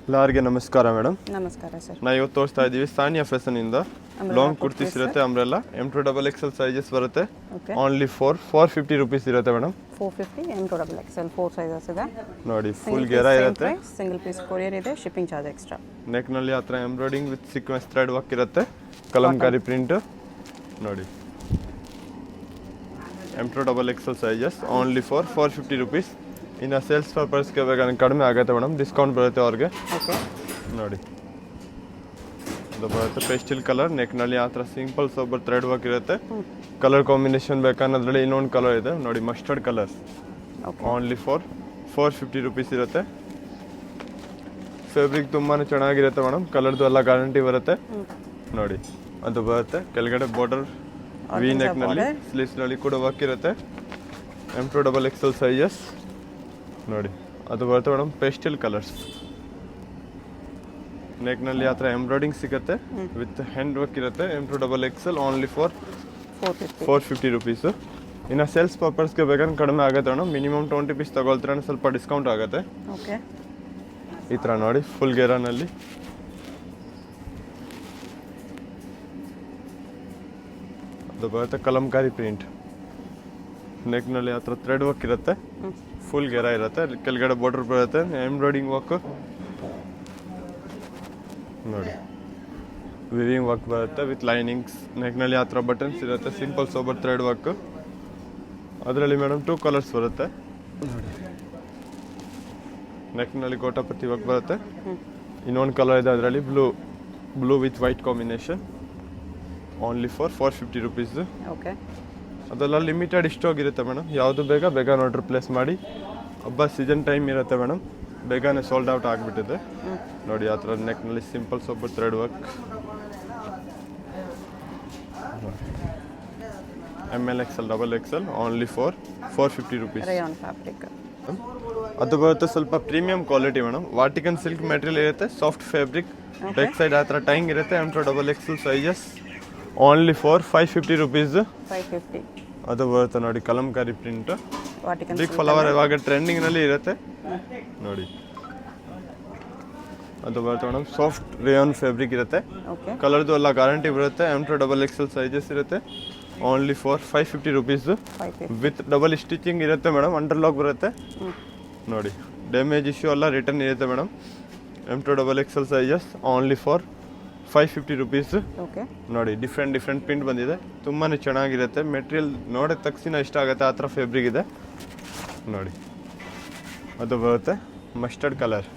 ಎಲ್ಲರಿಗೆ ನಮಸ್ಕಾರ ಮೇಡಮ್. ನಮಸ್ಕಾರ ಸರ್. ನಾವು ಇವತ್ತು ತೋರಿಸ್ತಾ ಇದ್ದೀವಿ ಸಾನಿಯಾ ಫ್ಯಾಷನ್ ಇಂದ ಲಾಂಗ್ ಕುರ್ತೀಸ್ ಇರುತ್ತೆ, ಅಂಬ್ರೆಲ್ಲ M2XXL ಸೈಜಸ್ ಬರುತ್ತೆ. ಓನ್ಲಿ 450 ರುಪೀಸ್ ಇರುತ್ತೆ ಮೇಡಮ್. 450 M2XXL 4 ಸೈಜಸ್ ಇದೆ ನೋಡಿ. ಫುಲ್ ಗೆರಾ ಇರುತ್ತೆ, ಸಿಂಗಲ್ ಪೀಸ್ ಕೊರಿಯರ್ ಇದೆ, ಶಿಪ್ಪಿಂಗ್ ಚಾರ್ಜ್ ಎಕ್ಸ್ಟ್ರಾ. ನೆಕ್ ನಲ್ಲಿ ಆ ಥರ embroidering with sequence thread work ಇರುತ್ತೆ, ಕಲಂಕಾರಿ ಪ್ರಿಂಟ್ ನೋಡಿ. M2XXL sizes only 450 rupees. ಇನ್ನು ಸೇಲ್ಸ್ ಪರ್ಪಸ್ಗೆ ಬೇಕಾದ್ರೆ ಕಡಿಮೆ ಆಗುತ್ತೆ ಮೇಡಮ್, ಡಿಸ್ಕೌಂಟ್ ಬರುತ್ತೆ ಅವ್ರಿಗೆ ನೋಡಿ. ಅದು ಬರುತ್ತೆ ಪೇಸ್ಟಲ್ ಕಲರ್, ನೆಕ್ನಲ್ಲಿ ಆ ಥರ ಸಿಂಪಲ್ ಸೋಬರ್ ಥ್ರೆಡ್ ವರ್ಕ್ ಇರುತ್ತೆ. ಕಲರ್ ಕಾಂಬಿನೇಷನ್ ಬೇಕನ್ನೋದ್ರಲ್ಲಿ ಇನ್ನೊಂದು ಕಲರ್ ಇದೆ ನೋಡಿ, ಮಸ್ಟರ್ಡ್ ಕಲರ್. ಓನ್ಲಿ 450 ರುಪೀಸ್ ಇರುತ್ತೆ. ಫ್ಯಾಬ್ರಿಕ್ ತುಂಬಾ ಚೆನ್ನಾಗಿರುತ್ತೆ ಮೇಡಮ್, ಕಲರ್ದು ಎಲ್ಲ ಗ್ಯಾರಂಟಿ ಬರುತ್ತೆ ನೋಡಿ. ಅದು ಬರುತ್ತೆ ಕೆಳಗಡೆ ಬಾರ್ಡರ್ ವಿ ನೆಕ್ನಲ್ಲಿ, ಸ್ಲೀವ್ಸ್ನಲ್ಲಿ ಕೂಡ ವರ್ಕ್ ಇರುತ್ತೆ. M2XXL ಸೈಜಸ್ ನೋಡಿ. ಅದು ಬರುತ್ತೆ ಮೇಡಮ್ ಪೇಸ್ಟಲ್ ಕಲರ್ಸ್, ನೆಕ್ನಲ್ಲಿ ಆ ಥರ ಎಂಬ್ರಾಯ್ಡಿಂಗ್ ಸಿಗುತ್ತೆ ವಿತ್ ಹ್ಯಾಂಡ್ ವರ್ಕ್ ಇರುತ್ತೆ. M2XXL only 450 rupees. ಇನ್ನು ಸೇಲ್ಸ್ ಪರ್ಪಸ್ಗೆ ಬೇಕಾದ್ರೆ ಕಡಿಮೆ ಆಗುತ್ತೆ ಮೇಡಮ್, ಮಿನಿಮಮ್ 20 ಪೀಸ್ ತಗೊಳ್ತಾರೆ, ಸ್ವಲ್ಪ ಡಿಸ್ಕೌಂಟ್ ಆಗುತ್ತೆ. ಈ ಥರ ನೋಡಿ ಫುಲ್ ಗೆರಾನಲ್ಲಿ ಅದು ಬರುತ್ತೆ ಕಲಂಕಾರಿ ಪ್ರಿಂಟ್, ನೆಕ್ನಲ್ಲಿ ಆ ಥರ ಥ್ರೆಡ್ ವರ್ಕ್ ಇರುತ್ತೆ, ಫುಲ್ ಗೆರಾ ಇರುತ್ತೆ, ಕೆಳಗಡೆ ಬಾರ್ಡರ್ ಬರುತ್ತೆ, ಎಂಬ್ರಾಯ್ಡಿಂಗ್ ವರ್ಕ್ ನೋಡಿ, ವಿವಿಂಗ್ ವರ್ಕ್ ಬರುತ್ತೆ ವಿತ್ ಲೈನಿಂಗ್ಸ್. ನೆಕ್ನಲ್ಲಿ ಆ ಥರ ಬಟನ್ಸ್ ಇರುತ್ತೆ, ಸಿಂಪಲ್ ಸೋಬರ್ ಥ್ರೆಡ್ ವರ್ಕ್. ಅದರಲ್ಲಿ ಮೇಡಮ್ 2 ಕಲರ್ಸ್ ಬರುತ್ತೆ ನೋಡಿ. ನೆಕ್ನಲ್ಲಿ ಗೋಟಾಪತಿ ವರ್ಕ್ ಬರುತ್ತೆ, ಇನ್ನೊಂದು ಕಲರ್ ಇದೆ ಅದರಲ್ಲಿ blue with white combination. Only 450 rupees. ಅದೆಲ್ಲ ಲಿಮಿಟೆಡ್ ಸ್ಟಾಕ್ ಇರುತ್ತೆ ಮೇಡಮ್, ಯಾವುದು ಬೇಗ ಆರ್ಡರ್ ಪ್ಲೇಸ್ ಮಾಡಿ. ಹಬ್ಬ ಸೀಸನ್ ಟೈಮ್ ಇರುತ್ತೆ ಮೇಡಮ್, ಬೇಗನೆ ಸೋಲ್ಡ್ ಔಟ್ ಆಗಿಬಿಟ್ಟಿದೆ ನೋಡಿ. ಆ ಥರ ನೆಕ್ನಲ್ಲಿ simple sober thread work. MLXL XXL only 450 rupees. ಅದು ಬರುತ್ತೆ ಸ್ವಲ್ಪ premium quality madam, Vatican silk material ಇರುತ್ತೆ, ಸಾಫ್ಟ್ ಫ್ಯಾಬ್ರಿಕ್, ಬ್ಯಾಕ್ ಸೈಡ್ ಆ ಥರ ಟೈಂಗ್ ಇರುತ್ತೆ. M2XXL sizes only 550 rupees. ಅದು ಬರುತ್ತೆ ನೋಡಿ ಕಲಂಕಾರಿ ಪ್ರಿಂಟ್, ಬಿಗ್ ಫ್ಲವರ್ ಇವಾಗ ಟ್ರೆಂಡಿಂಗ್ನಲ್ಲಿ ಇರುತ್ತೆ ನೋಡಿ. ಅದು ಬರುತ್ತೆ ಮೇಡಮ್ ಸಾಫ್ಟ್ ರೇಯಾನ್ ಫ್ಯಾಬ್ರಿಕ್ ಇರುತ್ತೆ, ಕಲರ್ದು ಎಲ್ಲ ಗ್ಯಾರಂಟಿ ಬರುತ್ತೆ. M2XXL ಸೈಜಸ್ ಇರುತ್ತೆ, only 550 rupees with double stitching ಇರುತ್ತೆ ಮೇಡಮ್, ಅಂಡರ್ಲಾಕ್ ಬರುತ್ತೆ ನೋಡಿ. ಡ್ಯಾಮೇಜ್ ಇಶ್ಯೂ ಎಲ್ಲ ರಿಟರ್ನ್ ಇರುತ್ತೆ madam. M2XXL sizes only 550 rupees ನೋಡಿ. ಡಿಫ್ರೆಂಟ್ ಪ್ರಿಂಟ್ ಬಂದಿದೆ, ತುಂಬಾ ಚೆನ್ನಾಗಿರುತ್ತೆ. ಮೆಟೀರಿಯಲ್ ನೋಡಿದ ತಕ್ಷಣ ಇಷ್ಟ ಆಗುತ್ತೆ, ಆ ಥರ ಫ್ಯಾಬ್ರಿಕ್ ಇದೆ ನೋಡಿ. ಅದು ಬರುತ್ತೆ ಮಸ್ಟರ್ಡ್ ಕಲರ್,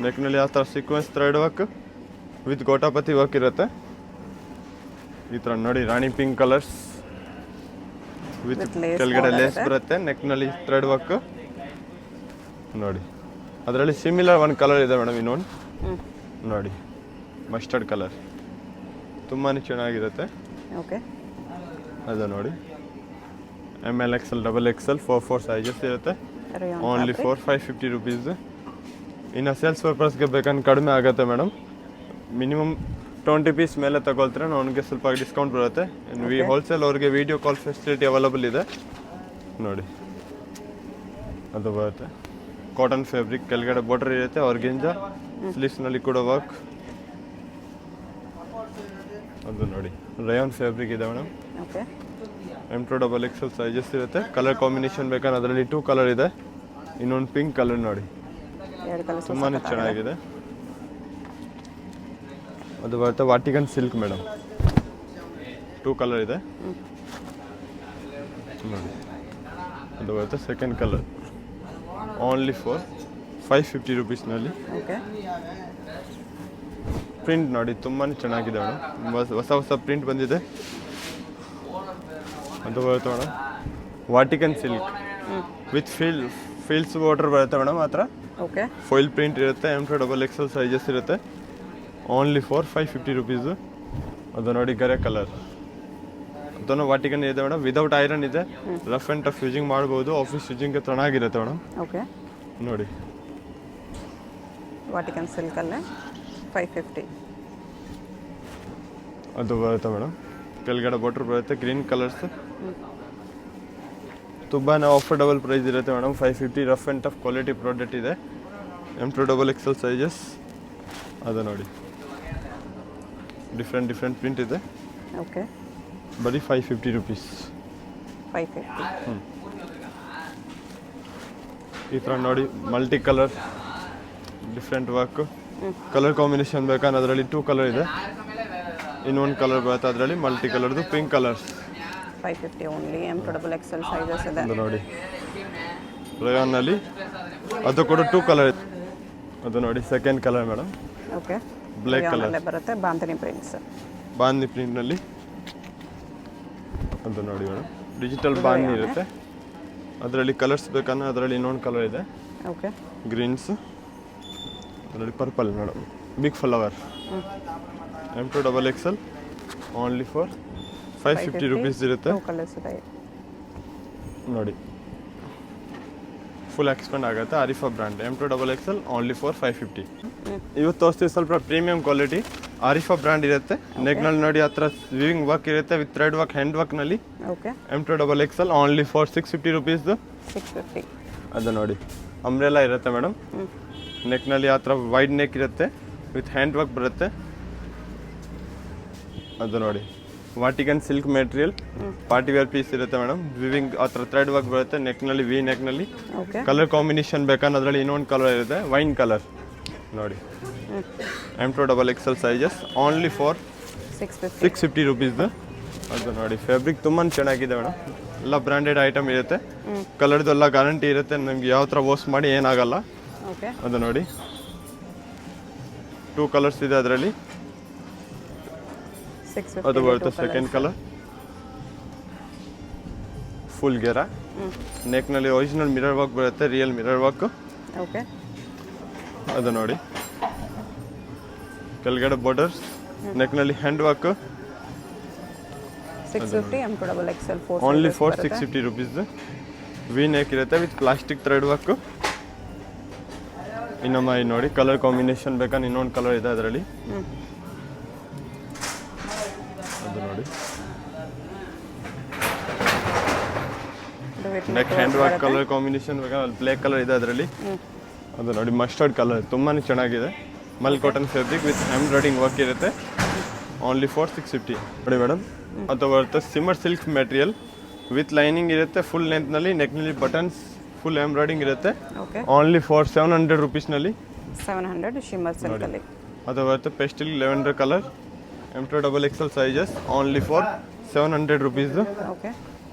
ನೆಕ್ನಲ್ಲಿ ಆ ಥರ ಸೀಕ್ವೆನ್ಸ್ ಥ್ರೆಡ್ ವರ್ಕ್ ವಿತ್ ಗೋಟಾಪತಿ ವರ್ಕ್ ಇರುತ್ತೆ. ಈ ಥರ ನೋಡಿ ರಾಣಿ ಪಿಂಕ್ ಕಲರ್ಸ್ ವಿತ್ ಕೆಳಗಡೆ ಲೇಸ್ ಬರುತ್ತೆ, ನೆಕ್ನಲ್ಲಿ ಥ್ರೆಡ್ ವರ್ಕ್ ನೋಡಿ. ಅದರಲ್ಲಿ ಸಿಮಿಲರ್ ಒಂದು ಕಲರ್ ಇದೆ ಮೇಡಮ್, ಇನ್ನೊಂದು ನೋಡಿ ಮಸ್ಟರ್ಡ್ ಕಲರ್, ತುಂಬಾ ಚೆನ್ನಾಗಿರುತ್ತೆ ಅದು ನೋಡಿ. MLXL XXL 4 ಸೈಜಸ್ ಇರುತ್ತೆ, ಓನ್ಲಿ 550 ರುಪೀಸ್. ಇನ್ನು ಸೇಲ್ಸ್ ಪರ್ಪಸ್ಗೆ ಬೇಕಂದ್ರೆ ಕಡಿಮೆ ಆಗುತ್ತೆ ಮೇಡಮ್, ಮಿನಿಮಮ್ 20 ಪೀಸ್ ಮೇಲೆ ತಗೊಳ್ತಾರೆ, ಅವನಿಗೆ ಸ್ವಲ್ಪ ಡಿಸ್ಕೌಂಟ್ ಬರುತ್ತೆ. ಹೋಲ್ಸೇಲ್ ಅವ್ರಿಗೆ ವಿಡಿಯೋ ಕಾಲ್ ಫೆಸಿಲಿಟಿ ಅವೈಲಬಲ್ ಇದೆ ನೋಡಿ. ಅದು ಬರುತ್ತೆ ಕಾಟನ್ ಫ್ಯಾಬ್ರಿಕ್, ಕೆಳಗಡೆ ಬಾರ್ಡರ್ ಇರುತ್ತೆ, ಆರ್ಗೆಂಜಾ, ಸ್ಲೀವ್ಸ್ನಲ್ಲಿ ಕೂಡ ವರ್ಕ್. ಅದು ನೋಡಿ ರಯಾನ್ ಫ್ಯಾಬ್ರಿಕ್ ಇದೆ ಮೇಡಮ್, M2XXL ಸೈಜಸ್ ಇರುತ್ತೆ. ಕಲರ್ ಕಾಂಬಿನೇಷನ್ ಬೇಕಾದ್ರೆ ಅದರಲ್ಲಿ 2 ಕಲರ್ ಇದೆ, ಇನ್ನೊಂದು ಪಿಂಕ್ ಕಲರ್ ನೋಡಿ, ತುಂಬಾ ಚೆನ್ನಾಗಿದೆ. ಅದು ಬರುತ್ತೆ ವಾಟಿಕನ್ ಸಿಲ್ಕ್ ಮೇಡಮ್, 2 ಕಲರ್ ಇದೆ ನೋಡಿ. ಅದು ಬರುತ್ತೆ ಸೆಕೆಂಡ್ ಕಲರ್, ಓನ್ಲಿ 550 ರುಪೀಸ್ನಲ್ಲಿ. ಪ್ರಿಂಟ್ ನೋಡಿ ತುಂಬಾ ಚೆನ್ನಾಗಿದೆ ಮೇಡಮ್, ಹೊಸ ಪ್ರಿಂಟ್ ಬಂದಿದೆ. ಅದು ಬರುತ್ತೆ madam Vatican silk with feels border ಬರುತ್ತೆ ಮೇಡಮ್, ಆ ಥರ ಫಾಯಿಲ್ ಪ್ರಿಂಟ್ ಇರುತ್ತೆ. M2XXL ಸೈಜಸ್ ಇರುತ್ತೆ, ಓನ್ಲಿ 550 ರುಪೀಸು. ಅದು ನೋಡಿ ಗರೆ ಕಲರ್, ಅದನ್ನು ವಾಟಿಕನ್ ಇದೆ ಮೇಡಮ್, ವಿದೌಟ್ ಐರನ್ ಇದೆ, ರಫ್ ಆ್ಯಂಡ್ ಟಫ್ ಯೂಸಿಂಗ್ ಮಾಡ್ಬೋದು, ಆಫೀಸ್ ಯೂಸಿಂಗ್ಗೆ ಚೆನ್ನಾಗಿರುತ್ತೆ ಮೇಡಮ್ ನೋಡಿ. ವಾಟಿಕನ್ ಸಿಲ್ಕಲ್ಲೇ 550. ಅದು ಬರುತ್ತೆ ಮೇಡಮ್, ಕೆಳಗಡೆ ಬಾರ್ಡರ್ ಬರುತ್ತೆ, ಗ್ರೀನ್ ಕಲರ್ಸ್, ತುಂಬಾ ಅಫೋರ್ಡಬಲ್ ಪ್ರೈಸ್ ಇರುತ್ತೆ madam. 550 rough and tough quality product ಇದೆ. M2XXL ಸೈಜಸ್ ಅದು ನೋಡಿ, ಡಿಫ್ರೆಂಟ್ ಪ್ರಿಂಟ್ ಇದೆ. ಓಕೆ, ಬರೀ 550 ರುಪೀಸ್. 550. ಈ ಥರ ನೋಡಿ, multi colour different work. Colour combination ಬೇಕಂದ್ರೆ ಅದರಲ್ಲಿ 2 ಕಲರ್ ಇದೆ, ಇನ್ನೊಂದು ಕಲರ್ ಬರುತ್ತೆ ಅದರಲ್ಲಿ ಮಲ್ಟಿ ಕಲರ್ದು, pink colours. 550 only. M2XXL sizes ಇದೆ. ಅದು ನೋಡಿ, ರಯಾನ್ನಲ್ಲಿ ಅದು ಕೂಡ 2 ಕಲರ್ ಇದೆ. ಅದು ನೋಡಿ second colour madam, okay, black colour ಬರುತ್ತೆ. ಬಾಂಧನಿ ಪ್ರಿಂಟ್ಸ್, ಬಾಂಧಿ ಪ್ರಿಂಟ್ನಲ್ಲಿ. ಅದು ನೋಡಿ ಮೇಡಮ್, ಡಿಜಿಟಲ್ ಬಾಂಧಿ ಇರುತ್ತೆ. ಅದರಲ್ಲಿ ಕಲರ್ಸ್ ಬೇಕಂದ್ರೆ ಅದರಲ್ಲಿ ಇನ್ನೊಂದು ಕಲರ್ ಇದೆ, ಓಕೆ, ಗ್ರೀನ್ಸ್. ಅದರಲ್ಲಿ purple madam, big flower. M2XXL only for 550 rupees ಇರುತ್ತೆ. 2 ಕಲರ್ಸ್ ಇದೆ ನೋಡಿ, ಫುಲ್ ಎಕ್ಸ್ಪೆಂಡ್ ಆಗುತ್ತೆ. Arifa brand M2XXL only for 550. ಇವತ್ತು ತೋರಿಸ್ತೀವಿ ಸ್ವಲ್ಪ ಪ್ರೀಮಿಯಂ ಕ್ವಾಲಿಟಿ ಆರಿಫಾ ಬ್ರ್ಯಾಂಡ್ ಇರುತ್ತೆ. ನೆಕ್ನಲ್ಲಿ ನೋಡಿ ಆ ಥರ ವಿವಿಂಗ್ ವರ್ಕ್ ಇರುತ್ತೆ ವಿತ್ ಥ್ರೆಡ್ ವರ್ಕ್, ಹ್ಯಾಂಡ್ ವರ್ಕ್ನಲ್ಲಿ. ಓಕೆ, M2XXL ಓನ್ಲಿ ಫಾರ್ 650 ರುಪೀಸ್ದು. 650. ಅದು ನೋಡಿ, ಅಂಬ್ರೆಲಾ ಇರುತ್ತೆ ಮೇಡಮ್. ನೆಕ್ನಲ್ಲಿ ಆ ಥರ ವೈಡ್ ನೆಕ್ ಇರುತ್ತೆ ವಿತ್ ಹ್ಯಾಂಡ್ ವರ್ಕ್ ಬರುತ್ತೆ. ಅದು ನೋಡಿ, Vatican silk material, party wear piece ಇರುತ್ತೆ ಮೇಡಮ್. ವಿವಿಂಗ್ ಆ ಥರ ಥ್ರೆಡ್ ವರ್ಕ್ ಬರುತ್ತೆ ನೆಕ್ನಲ್ಲಿ, ವಿ ನೆಕ್ನಲ್ಲಿ. ಓಕೆ, ಕಲರ್ ಕಾಂಬಿನೇಷನ್ ಬೇಕಂದ್ರೆ ಅದರಲ್ಲಿ ಇನ್ನೊಂದು ಕಲರ್ ಇರುತ್ತೆ, ವೈನ್ ಕಲರ್ ನೋಡಿ. M2XXL sizes only for 650 ರುಪೀಸ್ದು. ಅದು ನೋಡಿ, ಫ್ಯಾಬ್ರಿಕ್ ತುಂಬಾ ಚೆನ್ನಾಗಿದೆ ಮೇಡಮ್. ಎಲ್ಲ ಬ್ರ್ಯಾಂಡೆಡ್ ಐಟಮ್ ಇರುತ್ತೆ. ಕಲರ್ದು ಎಲ್ಲ ಗ್ಯಾರಂಟಿ ಇರುತ್ತೆ, ನಮ್ಗೆ ಯಾವ ಥರ ವಾಶ್ ಮಾಡಿ ಏನಾಗಲ್ಲ. ಓಕೆ, ಅದು ನೋಡಿ, 2 ಕಲರ್ಸ್ ಇದೆ ಅದರಲ್ಲಿ. 650. ಅದು ಬರುತ್ತೆ ಸೆಕೆಂಡ್ ಕಲರ್, ಫುಲ್ ಗೆರಾ. ನೆಕ್ನಲ್ಲಿ ಒರಿಜಿನಲ್ ಮಿರರ್ ವರ್ಕ್ ಬರುತ್ತೆ, ರಿಯಲ್ ಮಿರರ್ ವರ್ಕ್. ಓಕೆ, ಅದು ನೋಡಿ, ಕೆಳಗಡೆ ಬಾರ್ಡರ್ಸ್, ನೆಕ್ನಲ್ಲಿ hand work. 650. M2XXL 4 only for 650 rupees. V neck ಇರುತ್ತೆ ವಿತ್ ಪ್ಲಾಸ್ಟಿಕ್ ಥ್ರೆಡ್ ವರ್ಕ್. ಇನ್ನೊಮ್ಮ ನೋಡಿ, ಕಲರ್ ಕಾಂಬಿನೇಷನ್ ಬೇಕಂದ್ರೆ ಇನ್ನೊಂದು ಕಲರ್ ಇದೆ ಅದರಲ್ಲಿ. ಅದು ನೋಡಿ, neck hand work colour combination ಬೇಕಂದ್ರೆ ಬ್ಲ್ಯಾಕ್ ಕಲರ್ ಇದೆ ಅದರಲ್ಲಿ. ಅದು ನೋಡಿ, ಮಸ್ಟರ್ಡ್ ಕಲರ್ ತುಂಬಾ ಚೆನ್ನಾಗಿದೆ. ಮಲ್ cotton fabric with embroidering work ಇರುತ್ತೆ. ಓನ್ಲಿ ಫಾರ್ 650 ನೋಡಿ ಮೇಡಮ್. ಅದು ಬರುತ್ತೆ shimmer silk material with lining ಇರುತ್ತೆ, ಫುಲ್ ಲೆಂತ್ನಲ್ಲಿ. ನೆಕ್ನಲ್ಲಿ ಬಟನ್ಸ್, ಫುಲ್ ಎಂಬ್ರಾಯ್ಡಿಂಗ್ ಇರುತ್ತೆ. ಓಕೆ, ಓನ್ಲಿ ಫಾರ್ 700 ರುಪೀಸ್ನಲ್ಲಿ. 700 ಶಿಮ್ಮರ್ ಸಿಲ್ಕ್ ಅಲ್ಲಿ. ಅದು ಬರುತ್ತೆ pastel lavender colour. M2XXL sizes only for 700 rupees. Okay,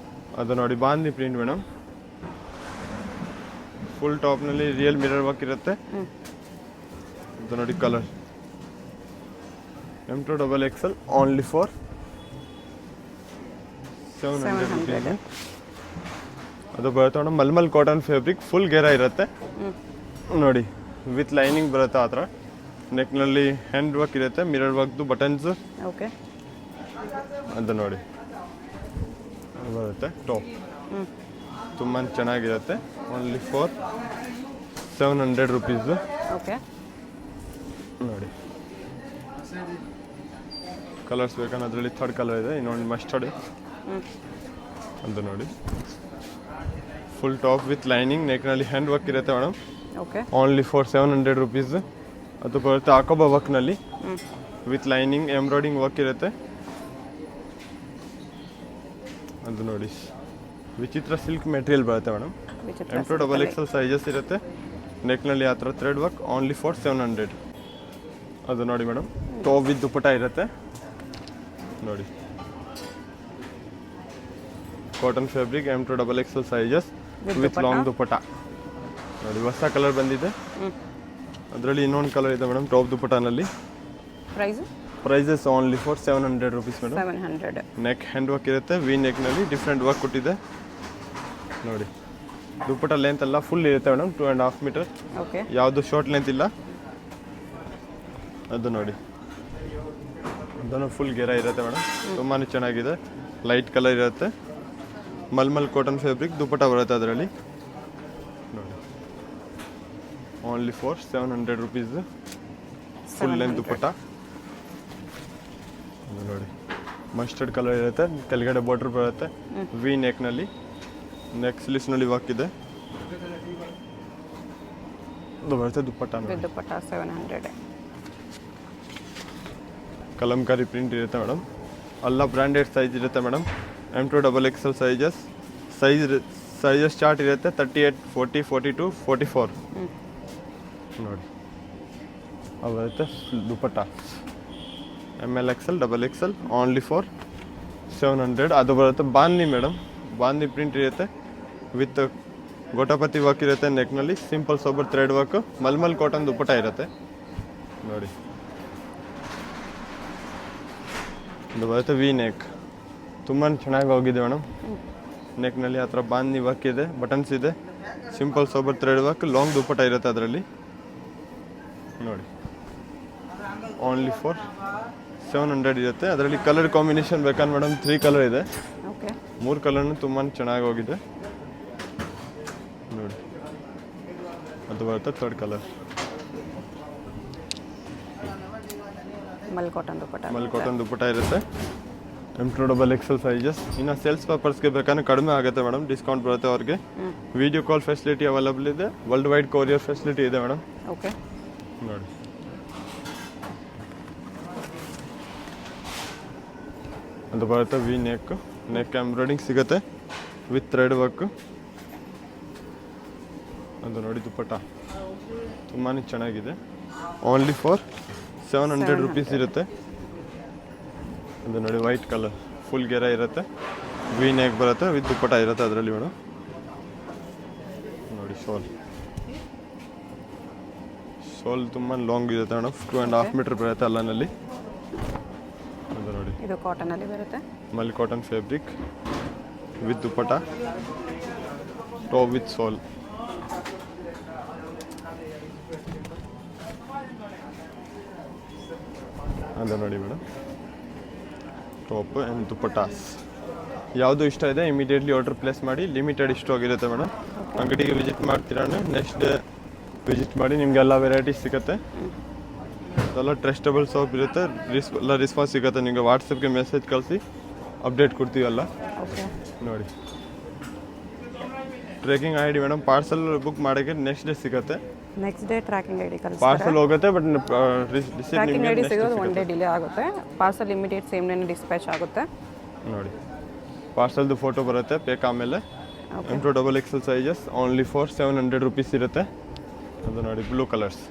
ಅದು ನೋಡಿ, ಬಾಂಧಿ ಪ್ರಿಂಟ್ ಮೇಡಮ್. ಫುಲ್ ಟಾಪ್ನಲ್ಲಿ ರಿಯಲ್ ಮಿರರ್ ವರ್ಕ್ ಇರುತ್ತೆ. ಅದು ನೋಡಿ colour. M2XXL only for 700 rupees. ಅದು ಬರುತ್ತೆ madam, mulmul cotton fabric, full ಗೆರ ಇರುತ್ತೆ ನೋಡಿ, ವಿತ್ ಲೈನಿಂಗ್ ಬರುತ್ತೆ ಆ ಥರ. ನೆಕ್ನಲ್ಲಿ ಹ್ಯಾಂಡ್ ವರ್ಕ್ ಇರುತ್ತೆ, ಮಿರರ್ ವರ್ಕ್ದು ಬಟನ್ಸ್. ಓಕೆ, ಅದು ನೋಡಿ, ಅದು ಬರುತ್ತೆ ಟಾಪ್. ತುಂಬ ಚೆನ್ನಾಗಿರುತ್ತೆ. Only for 700 rupees. ಓಕೆ, ನೋಡಿ, ಕಲರ್ಸ್ ಬೇಕಂದ್ರೆ ಅದರಲ್ಲಿ 3rd ಕಲರ್ ಇದೆ, ಇನ್ನೊಂದು ಮಸ್ಟರ್ಡ್. ಅದು ನೋಡಿ, ಫುಲ್ ಟಾಪ್ ವಿತ್ ಲೈನಿಂಗ್, ನೆಕ್ನಲ್ಲಿ ಹ್ಯಾಂಡ್ ವರ್ಕ್ ಇರುತ್ತೆ madam. Okay, only for 700 rupees. ಅದು ಬರುತ್ತೆ ಆಕೋಬಾ ವರ್ಕ್ನಲ್ಲಿ ವಿತ್ ಲೈನಿಂಗ್, ಎಂಬ್ರಾಯ್ಡಿಂಗ್ ವರ್ಕ್ ಇರುತ್ತೆ. ಅದು ನೋಡಿ, ವಿಚಿತ್ರ ಸಿಲ್ಕ್ ಮೆಟೀರಿಯಲ್ ಬರುತ್ತೆ ಮೇಡಮ್. M2XXL ಸೈಜಸ್ ಇರುತ್ತೆ. ನೆಕ್ನಲ್ಲಿ ಆ ಥರ ಥ್ರೆಡ್ ವರ್ಕ್. Only for 700. ಅದು ನೋಡಿ ಮೇಡಮ್, ಟಾಪ್ ವಿತ್ ದುಪ್ಪಟ ಇರುತ್ತೆ ನೋಡಿ. Cotton fabric, M2XXL sizes with long dupatta ನೋಡಿ. ಹೊಸ ಕಲರ್ ಬಂದಿದೆ, ಅದರಲ್ಲಿ ಇನ್ನೊಂದು ಕಲರ್ ಇದೆ ಮೇಡಮ್ ಟಾಪ್ ದುಪ್ಪಟನಲ್ಲಿ. Prices only for 700 rupees madam. 700. Neck hand work ಇರುತ್ತೆ, ವಿ ನೆಕ್ನಲ್ಲಿ ಡಿಫ್ರೆಂಟ್ ವರ್ಕ್ ಕೊಟ್ಟಿದೆ ನೋಡಿ. ದುಪ್ಪಟ ಲೆಂತ್ ಎಲ್ಲ ಫುಲ್ ಇರುತ್ತೆ ಮೇಡಮ್, 2.5 ಮೀಟರ್. ಓಕೆ, ಯಾವುದು ಶಾರ್ಟ್ ಲೆಂತ್ ಇಲ್ಲ. ಅದು ನೋಡಿ, ಅದನ್ನು ಫುಲ್ ಗೆರ ಇರುತ್ತೆ ಮೇಡಮ್, ತುಂಬಾ ಚೆನ್ನಾಗಿದೆ. ಲೈಟ್ ಕಲರ್ ಇರುತ್ತೆ, ಮಲ್ಮಲ್ ಕಾಟನ್ ಫ್ಯಾಬ್ರಿಕ್, ದುಪ್ಪಟ ಬರುತ್ತೆ ಅದರಲ್ಲಿ ನೋಡಿ. Only for 700 rupees. Full length dupatta. ಅದು ನೋಡಿ, ಮಸ್ಟರ್ಡ್ ಕಲರ್ ಇರುತ್ತೆ, ಕೆಳಗಡೆ ಬಾರ್ಡರ್ ಬರುತ್ತೆ, ವಿ ನೆಕ್ನಲ್ಲಿ. ನೆಕ್ ಸ್ಲೀವ್ಸ್ನಲ್ಲಿ ವರ್ಕ್ ಇದೆ. ಇದು ಬರುತ್ತೆ ದುಪ್ಪಟ್ಟ ನೋಡಿ. With dupatta 700. ಕಲಂಕಾರಿ ಪ್ರಿಂಟ್ ಇರುತ್ತೆ ಮೇಡಮ್. ಎಲ್ಲ ಬ್ರ್ಯಾಂಡೆಡ್ ಸೈಜ್ ಇರುತ್ತೆ ಮೇಡಮ್. M2XXL ಸೈಜಸ್ ಚಾರ್ಟ್ ಇರುತ್ತೆ 38, 40, 42, 44 ನೋಡಿ. ಅದು ಬರುತ್ತೆ ದುಪ್ಪಟ್ಟ MLXL, XXL ಓನ್ಲಿ ಫಾರ್ 700. ಅದು ಬರುತ್ತೆ ಬಾಂದ್ನಿ ಮೇಡಮ್. ಬಾಂದ್ನಿ ಪ್ರಿಂಟ್ ಇರುತ್ತೆ ವಿತ್ ಗೋಟಾಪತಿ ವರ್ಕ್ ಇರುತ್ತೆ ನೆಕ್ನಲ್ಲಿ. ಸಿಂಪಲ್ ಸೋಬರ್ ಥ್ರೆಡ್ ವರ್ಕ್, ಮಲ್ಮಲ್ ಕಾಟನ್ ದುಪ್ಪಟ್ಟ ಇರುತ್ತೆ ನೋಡಿ. ಇದು ಬರುತ್ತೆ ವಿ ನೆಕ್. ತುಂಬಾ ಚೆನ್ನಾಗಿ ಹೋಗಿದೆ ಮೇಡಮ್. ನೆಕ್ನಲ್ಲಿ ಆ ಥರ ಬಾಂದ್ನಿ ವರ್ಕ್ ಇದೆ, ಬಟನ್ಸ್ ಇದೆ, simple sober thread work, long dupatta ಇರುತ್ತೆ ಅದರಲ್ಲಿ ನೋಡಿ. ಓನ್ಲಿ ಫಾರ್ 700 ಇರುತ್ತೆ. ಅದರಲ್ಲಿ ಕಲರ್ ಕಾಂಬಿನೇಷನ್ ಬೇಕಂದ್ರೆ ಮೇಡಮ್ 3 ಕಲರ್ ಇದೆ. ಓಕೆ, 3 ಕಲರ್ನು ತುಂಬಾ ಚೆನ್ನಾಗಿ ಹೋಗಿದೆ ನೋಡಿ. ಅದು ಬರುತ್ತೆ 3rd ಕಲರ್ ಮಲ್ ಕಾಟನ್ ದುಪ್ಪಟ್ಟ ಇರುತ್ತೆ. M2XXL sizes. ಇನ್ನು ಸೇಲ್ಸ್ ಪರ್ಪಸ್ಗೆ ಬೇಕಾದ್ರೆ ಕಡಿಮೆ ಆಗುತ್ತೆ ಮೇಡಮ್, ಡಿಸ್ಕೌಂಟ್ ಬರುತ್ತೆ ಅವ್ರಿಗೆ. ವಿಡಿಯೋ ಕಾಲ್ ಫೆಸಿಲಿಟಿ ಅವೈಲಬಲ್ ಇದೆ, ವರ್ಲ್ಡ್ ವೈಡ್ ಕೊರಿಯರ್ ಫೆಸಿಲಿಟಿ ಇದೆ ಮೇಡಮ್. ಓಕೆ ನೋಡಿ. ಅದು ಬರುತ್ತೆ ವಿ ನೆಕ್ ಎಂಬ್ರಾಯ್ಡಿಂಗ್ ಸಿಗುತ್ತೆ ವಿತ್ ಥ್ರೆಡ್ ವರ್ಕ್. ಅದು ನೋಡಿ ದುಪ್ಪಟ್ಟ ತುಂಬಾ ಚೆನ್ನಾಗಿದೆ. ಓನ್ಲಿ ಫಾರ್ 700 ರುಪೀಸ್ ಇರುತ್ತೆ. ಅದು ನೋಡಿ ವೈಟ್ ಕಲರ್ ಫುಲ್ ಗೆರೆ ಇರುತ್ತೆ, ವಿ ನೆಕ್ ಬರುತ್ತೆ ವಿತ್ ದುಪ್ಪಟ್ಟ ಇರುತ್ತೆ ಅದರಲ್ಲಿ ಮೇಡಮ್ ನೋಡಿ. ಶೋಲ್ ತುಂಬ ಲಾಂಗ್ ಇರುತ್ತೆ ಮೇಡಮ್, 2.5 ಮೀಟರ್ ಬರುತ್ತೆ ಅಲ್ಲನಲ್ಲಿ. ಅದು ನೋಡಿ, ಇದು ಕಾಟನ್ ಅಲ್ಲಿ ಬರುತ್ತೆ. ಮಲ್ cotton fabric with dupatta, top with ಸೋಲ್. ಅದು ನೋಡಿ ಮೇಡಮ್, ಟಾಪ್ ಆ್ಯಂಡ್ ದುಪ್ಪಟ್ಟಾಸ್. ಯಾವುದು ಇಷ್ಟ ಇದೆ ಇಮಿಡಿಯೇಟ್ಲಿ ಆರ್ಡರ್ ಪ್ಲೇಸ್ ಮಾಡಿ. ಲಿಮಿಟೆಡ್ ಇಷ್ಟು ಆಗಿರುತ್ತೆ ಮೇಡಮ್. ಅಂಗಡಿಗೆ ವಿಸಿಟ್ ಮಾಡ್ತೀರಾ, ನೆಕ್ಸ್ಟ್ ಡೇ ವಿಸಿಟ್ ಮಾಡಿ, ನಿಮಗೆಲ್ಲ ವೆರೈಟೀಸ್ ಸಿಗುತ್ತೆ. ಎಲ್ಲ ಟ್ರಸ್ಟಬಲ್ ಶಾಪ್ ಇರುತ್ತೆ, ಎಲ್ಲ ರೆಸ್ಪಾನ್ಸ್ ಸಿಗುತ್ತೆ. ನಿಮಗೆ ವಾಟ್ಸಪ್ಗೆ ಮೆಸೇಜ್ ಕಳಿಸಿ ಅಪ್ಡೇಟ್ ಕೊಡ್ತೀವಲ್ಲ ಓಕೆ ನೋಡಿ. Tracking I D madam, parcel book ಮಾಡೋಕ್ಕೆ ನೆಕ್ಸ್ಟ್ ಡೇ ಸಿಗುತ್ತೆ. Next day tracking I D ಕಳಿಸ್ತಾರೆ. ಪಾರ್ಸಲ್ ಹೋಗುತ್ತೆ ಬಟ್ ಟ್ರ್ಯಾಕಿಂಗ್ ಐ ಡಿ ಸಿಗೋದು 1 ಡೇ ಡಿಲೇ ಆಗುತ್ತೆ. Parcel immediate same day dispatch ಆಗುತ್ತೆ ನೋಡಿ. ಪಾರ್ಸಲ್ದು ಫೋಟೋ ಬರುತ್ತೆ ಪೇಕ್ ಆಮೇಲೆ. M2XXL sizes only for 700 rupees ಇರುತ್ತೆ. ಅದು ನೋಡಿ ಬ್ಲೂ ಕಲರ್ಸ್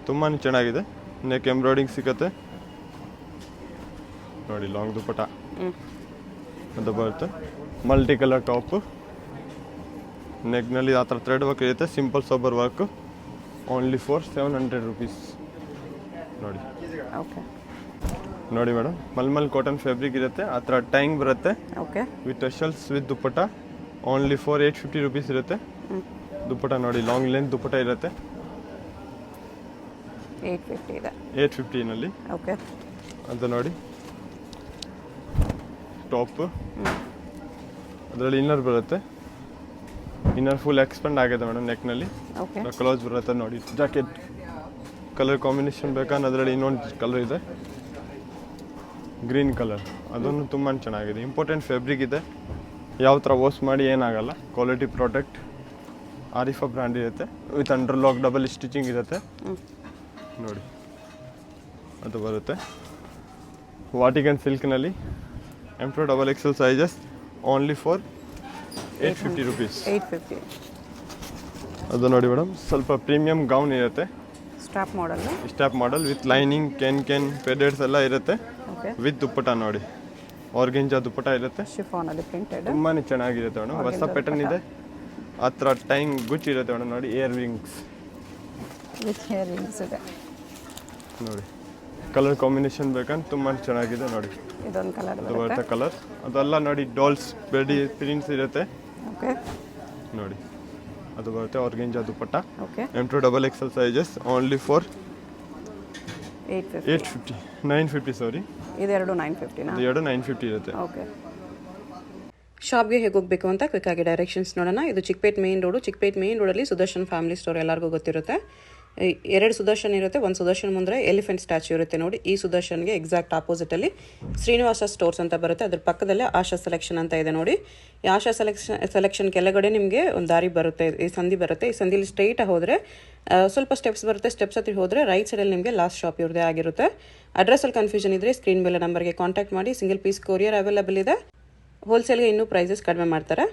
ತುಂಬಾ ಚೆನ್ನಾಗಿದೆ. ನೆಕ್ ಎಂಬ್ರಾಯ್ಡಿಂಗ್ ಸಿಗುತ್ತೆ ನೋಡಿ, ಲಾಂಗ್ ದುಪ್ಪಟ್ಟ. ಅದು ಬರುತ್ತೆ ಮಲ್ಟಿ ಕಲರ್ ಟಾಪು, ನೆಕ್ನಲ್ಲಿ ಆ ಥರ ಥ್ರೆಡ್ ವರ್ಕ್ ಇರುತ್ತೆ, simple sober work. Only for 700 rupees ನೋಡಿ. ಓಕೆ ನೋಡಿ ಮೇಡಮ್, ಮಲ್ಮಲ್ ಕಾಟನ್ ಫ್ಯಾಬ್ರಿಕ್ ಇರುತ್ತೆ, ಆ ಥರ ಟ್ಯಾಂಗ್ ಬರುತ್ತೆ okay with tassels with dupatta. Only for 850 rupees ಇರುತ್ತೆ. ದುಪ್ಪಟ್ಟ ನೋಡಿ, ಲಾಂಗ್ ಲೆಂತ್ ದುಪ್ಪಟ್ಟ ಇರುತ್ತೆ. 850 ಇದೆ. 850ನಲ್ಲಿ ಓಕೆ, ಅಂತ ನೋಡಿ. ಟಾಪ್ ಅದರಲ್ಲಿ ಇನ್ನರ್ ಬರುತ್ತೆ. ಇನ್ನರ್ ಫುಲ್ ಎಕ್ಸ್ಪೆಂಡ್ ಆಗಿದೆ ಮೇಡಮ್ ನೆಕ್ನಲ್ಲಿ. ಓಕೆ, ಕ್ಲೋಸ್ ಬರುತ್ತೆ ನೋಡಿ. ಜಾಕೆಟ್ ಕಲರ್ ಕಾಂಬಿನೇಷನ್ ಬೇಕಂದ್ರೆ ಅದರಲ್ಲಿ ಇನ್ನೊಂದು ಕಲರ್ ಇದೆ, ಗ್ರೀನ್ ಕಲರ್. ಅದನ್ನು ತುಂಬಾ ಚೆನ್ನಾಗಿದೆ. ಇಂಪಾರ್ಟೆಂಟ್ ಫ್ಯಾಬ್ರಿಕ್ ಇದೆ, ಯಾವ ಥರ ವಾಶ್ ಮಾಡಿ ಏನಾಗಲ್ಲ. Quality product. ಆರಿಫಾ ಬ್ರ್ಯಾಂಡ್ ಇರುತ್ತೆ ವಿತ್ ಅಂಡರ್ಲಾಕ್ ಡಬಲ್ ಸ್ಟಿಚಿಂಗ್ ಇರುತ್ತೆ ನೋಡಿ. ಅದು ಬರುತ್ತೆ ವಾಟಿಕನ್ ಸಿಲ್ಕ್ನಲ್ಲಿ. M2XXL sizes only for 850 rupees. 850. ಅದು ನೋಡಿ ಮೇಡಮ್, ಸ್ವಲ್ಪ ಪ್ರೀಮಿಯಂ ಗೌನ್ ಇರುತ್ತೆ, strap model with lining, can paddeds ಎಲ್ಲ ಇರುತ್ತೆ ಓಕೆ. ವಿತ್ ದುಪ್ಪಟ್ಟ ನೋಡಿ. ಆರ್ಗೆಂಜಾ ದುಪ್ಪಟ್ಟ ಇರುತ್ತೆ, ಶಿಫಾನ್ ಅಲ್ಲಿ ಪ್ರಿಂಟೆಡ್. ತುಂಬಾ ಚೆನ್ನಾಗಿರುತ್ತೆ ಮೇಡಮ್. ಹೊಸ ಪ್ಯಾಟರ್ನ್ ಇದೆ, ಆ ಥರ ಟೈಮ್ ಗುಚ್ ಇರುತ್ತೆ ಮೇಡಮ್ ನೋಡಿ. Year rings with hair rings ಇದೆ ನೋಡಿ. ಕಲರ್ ಕಾಂಬಿನೇಷನ್ ಬೇಕಂದ್ರೆ ತುಂಬಾ ಚೆನ್ನಾಗಿದೆ ನೋಡಿ. ಇದೊಂದು ಕಲರ್ ಅದು ಬರುತ್ತೆ ಕಲರ್. ಅದೆಲ್ಲ ನೋಡಿ ಡಾಲ್ಸ್ ಬೆಡಿ ಪ್ರಿಂಟ್ಸ್ ಇರುತ್ತೆ ಓಕೆ ನೋಡಿ. ಅದು ಬರುತ್ತೆ organza dupatta. Okay, M2XXL sizes only for 850. 950 ಸಾರಿ. ಇದೆರಡು 950 ನಾ? ಇದು ಎರಡು 950 ಇರುತ್ತೆ. ಓಕೆ. ಶಾಪ್ಗೆ ಹೇಗೆ ಹೋಗಬೇಕು ಅಂತ ಕ್ವಿಕ್ಕಾಗಿ ಡೈರೆಕ್ಷನ್ಸ್ ನೋಡೋಣ. ಇದು Chickpet main road. Chickpet main ರೋಡಲ್ಲಿ ಸುದರ್ಶನ್ ಫ್ಯಾಮಿಲಿ ಸ್ಟೋರ್ ಎಲ್ಲರಿಗೂ ಗೊತ್ತಿರುತ್ತೆ. ಎರಡು ಸುದರ್ಶನ್ ಇರುತ್ತೆ. ಒಂದು ಸುದರ್ಶನ್ ಮುಂದೆ ಎಲಿಫೆಂಟ್ ಸ್ಟ್ಯಾಚ್ಯೂ ಇರುತ್ತೆ ನೋಡಿ. ಈ ಸುದರ್ಶನ್ಗೆ ಎಕ್ಸಾಕ್ಟ್ ಆಪೋಸಿಟಲ್ಲಿ ಶ್ರೀನಿವಾಸ ಸ್ಟೋರ್ಸ್ ಅಂತ ಬರುತ್ತೆ. ಅದ್ರ ಪಕ್ಕದಲ್ಲೇ ಆಶಾ ಸೆಲೆಕ್ಷನ್ ಅಂತ ಇದೆ ನೋಡಿ. ಈ ಆಶಾ ಸೆಲೆಕ್ಷನ್ ಕೆಳಗಡೆ ನಿಮಗೆ ಒಂದು ದಾರಿ ಬರುತ್ತೆ, ಈ ಸಂಧಿ ಬರುತ್ತೆ. ಈ ಸಂಧಿಲಿ ಸ್ಟ್ರೈಟಾಗಿ ಹೋದರೆ ಸ್ವಲ್ಪ ಸ್ಟೆಪ್ಸ್ ಬರುತ್ತೆ. ಸ್ಟೆಪ್ಸ್ ಹತ್ತಿ ಹೋದರೆ ರೈಟ್ ಸೈಡಲ್ಲಿ ನಿಮಗೆ ಲಾಸ್ಟ್ ಶಾಪ್ ಇವ್ರದೇ ಆಗಿರುತ್ತೆ. ಅಡ್ರೆಸ್ಸಲ್ಲಿ ಕನ್ಫ್ಯೂಷನ್ ಇದ್ದರೆ ಸ್ಕ್ರೀನ್ ಮೇಲೆ ನಂಬರ್ಗೆ ಕಾಂಟ್ಯಾಕ್ಟ್ ಮಾಡಿ. ಸಿಂಗಲ್ ಪೀಸ್ ಕೊರಿಯರ್ ಅವೈಲೇಬಲ್ ಇದೆ. ಹೋಲ್ಸೇಲ್ಗೆ ಇನ್ನೂ ಪ್ರೈಸಸ್ ಕಡಿಮೆ ಮಾಡ್ತಾರೆ.